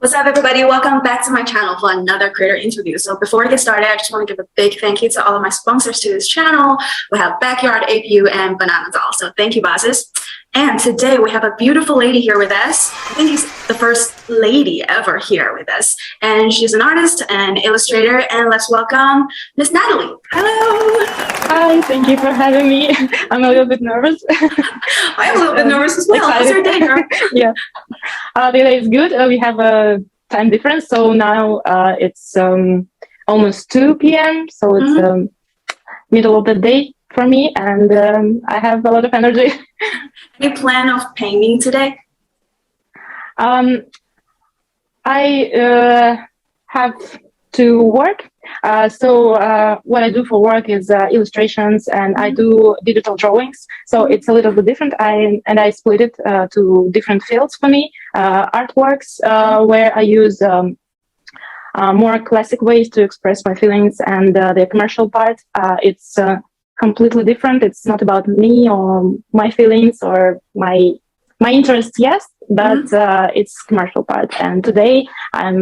What's up, everybody? Welcome back to my channel for another creator interview. So before we get started, I just want to give a big thank you to all of my sponsors to this channel. We have Backyard APU and Banana Doll. So thank you, bosses. And today we have a beautiful lady here with us. I think she's the first lady ever here with us. And she's an artist and illustrator. And let's welcome Miss Natalie. Hello. Hi, thank you for having me. I'm a little bit nervous. I'm a little bit nervous as well. How's your day, girl? Yeah. The day is good. We have a time difference. So now it's almost 2 p.m. So it's middle of the day for me. And I have a lot of energy. Any plan of painting today? I have to work. So what I do for work is illustrations, and I do digital drawings. So it's a little bit different. I split it to different fields for me. Artworks, where I use more classic ways to express my feelings, and the commercial part, it's completely different. It's not about me or my feelings or my interests, yes, but it's commercial part. And today I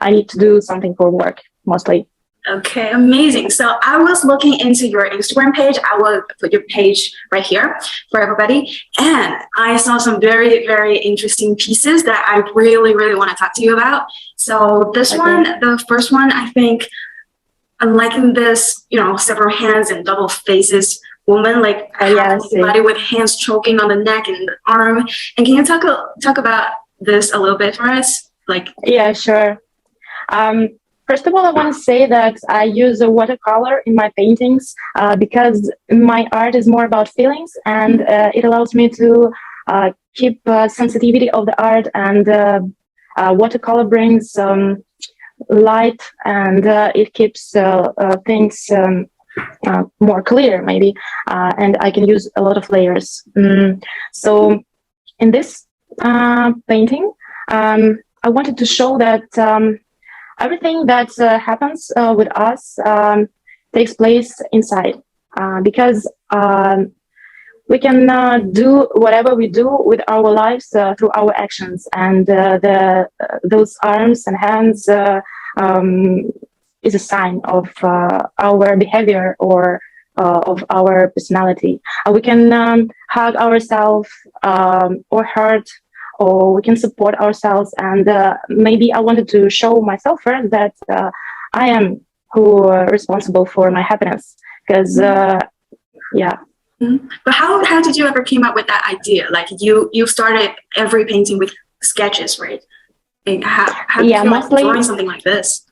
need to do something for work, mostly. Okay, amazing. So I was looking into your Instagram page. I will put your page right here for everybody. And I saw some very, very interesting pieces that I really, really want to talk to you about. So this one, the first one, I think I'm liking this, you know, several hands and double faces woman, like body with hands choking on the neck and the arm. And can you talk about this a little bit for us? Yeah, sure. First of all, I want to say that I use a watercolor in my paintings because my art is more about feelings, and it allows me to keep sensitivity of the art, and watercolor brings light, and it keeps things more clear, maybe, and I can use a lot of layers. So in this painting, I wanted to show that everything that happens with us takes place inside, because we can do whatever we do with our lives through our actions, and those arms and hands is a sign of our behavior or of our personality. We can hug ourselves or hurt, or we can support ourselves. And maybe I wanted to show myself first that I am who responsible for my happiness, because yeah. But how did you ever came up with that idea? Like you started every painting with sketches, right? And how did you mostly drawing something like this?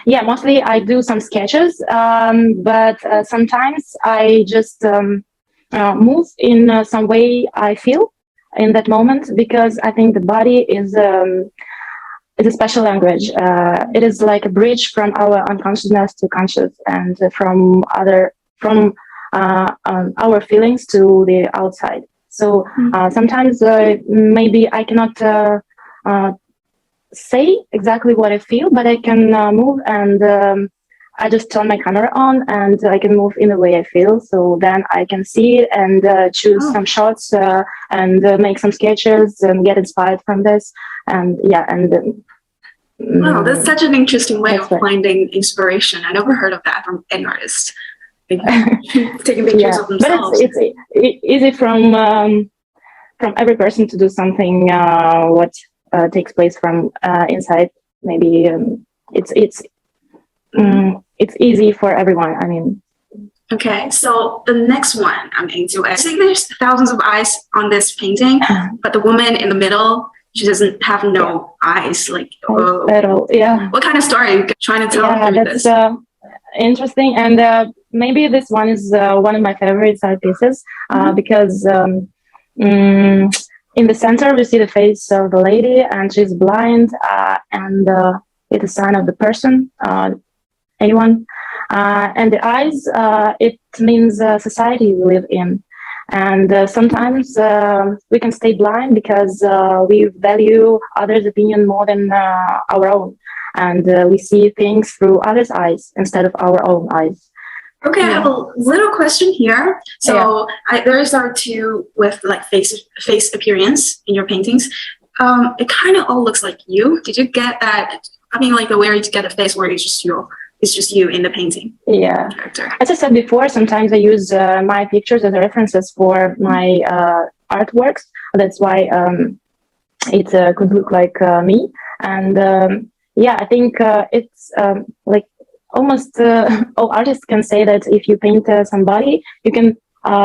Yeah, mostly I do some sketches, but sometimes I just move in some way I feel in that moment, because I think the body is a special language. It is like a bridge from our unconsciousness to conscious, and from our feelings to the outside. So sometimes maybe I cannot say exactly what I feel, but I can move, and I just turn my camera on, and I can move in the way I feel. So then I can see it and choose some shots and make some sketches and get inspired from this. And yeah, and wow, that's such an interesting way of finding inspiration. I never heard of that from any artist. Taking pictures of themselves. But it's easy from every person to do something what takes place from inside. Maybe it's easy for everyone. I mean. Okay, so the next one I'm into. I think there's thousands of eyes on this painting, but the woman in the middle, she doesn't have no eyes. Like, what kind of story are you trying to tell through this? Interesting, and maybe this one is one of my favorite art pieces because in the center we see the face of the lady, and she's blind, and it's a sign of the person, anyone, and the eyes, it means society we live in. And sometimes we can stay blind because we value others' opinion more than our own. And we see things through others' eyes instead of our own eyes. Okay, I have a little question here. So there's art too with like face appearance in your paintings. It kind of all looks like you. Did you get that? I mean, like the way you get a face where it's just you in the painting. Yeah. Character. As I said before, sometimes I use my pictures as references for my artworks. That's why it could look like me. And yeah, I think it's like almost all artists can say that if you paint somebody, you can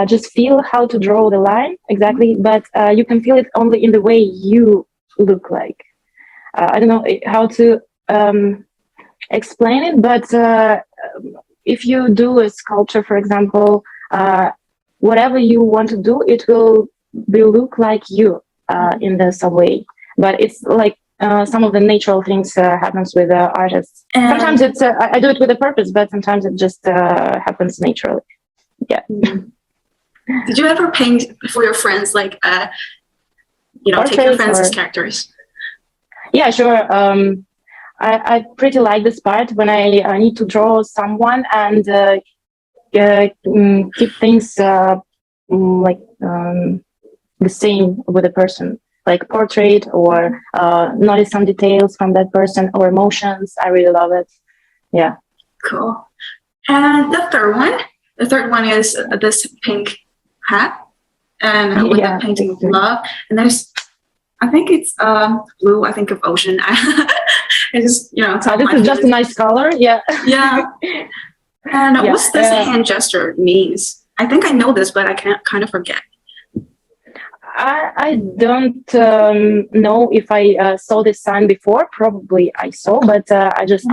just feel how to draw the line exactly, but you can feel it only in the way you look like. I don't know how to explain it, but if you do a sculpture, for example, whatever you want to do, it will look like you in the some way. But it's like some of the natural things happens with artists. And sometimes it's I do it with a purpose, but sometimes it just happens naturally. Yeah. Did you ever paint for your friends, like take your friends as characters? Yeah, sure. I pretty like this part when I need to draw someone and keep things like the same with a person, like portrait or notice some details from that person or emotions. I really love it. Yeah. Cool. And the third one is this pink hat and with the painting of love. And there's, I think it's blue. I think of ocean. I just, this is just a nice color. Yeah. Yeah. And what's this hand gesture means? I think I know this, but I can't kind of forget. I don't know if I saw this sign before. Probably I saw, but I just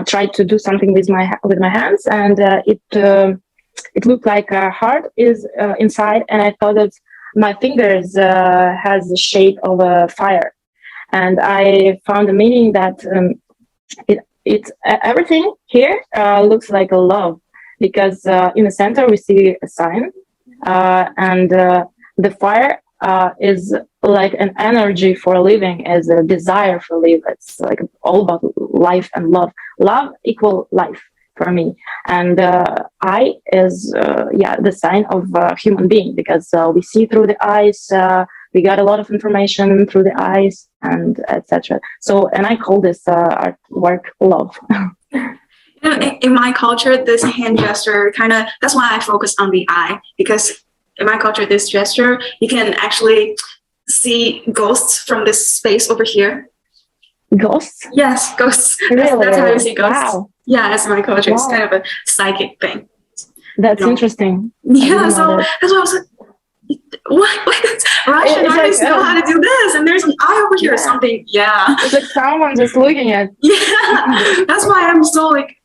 tried to do something with my hands, and it looked like a heart is inside, and I thought that my fingers has the shape of a fire, and I found the meaning that it's everything here looks like a love, because in the center we see a sign, and the fire is like an energy for living, as a desire for life. It's like all about life and love. Love equal life for me. And eye is the sign of a human being, because we see through the eyes. We got a lot of information through the eyes, and etc. So, and I call this artwork love. In my culture, this hand gesture that's why I focus on the eye, because in my culture, this gesture, you can actually see ghosts from this space over here. Ghosts? Yes, ghosts. Really? That's how you see ghosts. Wow. Yeah, that's my culture. Wow. It's kind of a psychic thing. That's interesting. Yeah, so that's why I was like, what? Russian artists know how to do this, and there's an eye over here or something. Yeah. It's like someone just looking at. Yeah, that's why I'm so like,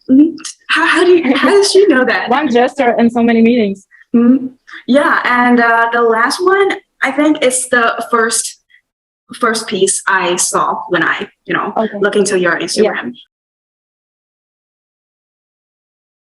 how does she know that? One gesture and so many meanings. Mm-hmm. Yeah, and the last one, I think it's the first piece I saw when I, look into your Instagram.